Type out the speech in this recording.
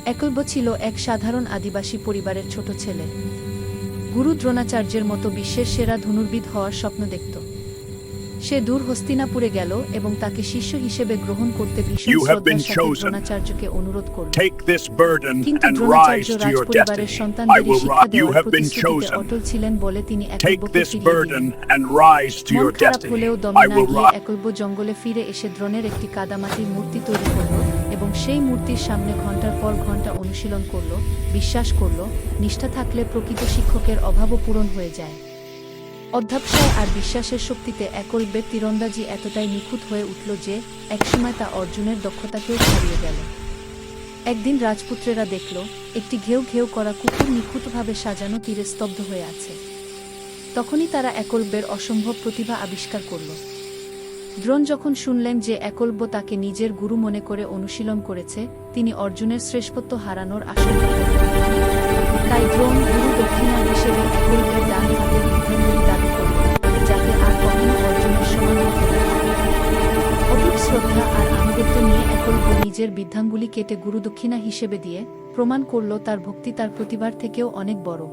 একলব্য ছিল এক সাধারণ আদিবাসী পরিবারের ছোট ছেলে। গুরু দ্রোণাচার্যের মতো বিশ্বের সেরা ধনুর্বিদ হওয়ার স্বপ্ন দেখত। সে দূর হস্তিনাপুরে গেল এবং তাকে শিষ্য হিসেবে গ্রহণ করতে ভীষণ You have শ্রদ্ধার been সাথে chosen. দ্রোণাচার্যকে অনুরোধ করল। Take this burden কিন্তু and Dronacharya rise to your রাজপরিবারের destiny. I সন্তানদের will শিক্ষা not. You দেওয়ার have been প্রতিশ্রুতিতে chosen. অটল ছিলেন বলে তিনি Take একলব্যকে this ফিরিয়ে দিলেন। burden and rise to মন your খারাপ destiny. হলেও দমে I না will গিয়ে not. একলব্য জঙ্গলে ফিরে এসে দ্রোণের একটি কাদামাটির মূর্তি তৈরি করল এবং সেই মূর্তির সামনে ঘণ্টার পর ঘণ্টা অনুশীলন করল। বিশ্বাস করল, নিষ্ঠা থাকলে প্রকৃত শিক্ষকের অভাবও পূরণ হয়ে যায়। অধ্যবসায় আর বিশ্বাসের শক্তিতে একলব্যের তীরন্দাজি এতটাই নিখুঁত হয়ে উঠল যে একসময় তা অর্জুনের দক্ষতাকেও ছাড়িয়ে গেল। একদিন রাজপুত্রেরা দেখল একটি ঘেউ ঘেউ করা কুকুর নিখুঁতভাবে সাজানো তীরে স্তব্ধ হয়ে আছে। তখনই তারা একলব্যের অসম্ভব প্রতিভা আবিষ্কার করল। দ্রোণ যখন শুনলেন যে একলব্য তাকে নিজের গুরু মনে করে অনুশীলন করেছে, তিনি অর্জুনের শ্রেষ্ঠত্ব হারানোর আশঙ্কা করলেন। তাই দ্রোণ গুরু দক্ষিণা হিসেবে একলব্যের ডান হাতের বিদ্যাঙ্গুলি দাবি করল, যাতে আর কখনো অর্জুনের সমান হতে না পারে। অটুট শ্রদ্ধা আর আনুগত্য নিয়ে একলব্য নিজের বিদ্যাঙ্গুলি কেটে গুরুদক্ষিণা হিসেবে দিয়ে প্রমাণ করল তার ভক্তি তার প্রতিভার থেকেও অনেক বড়।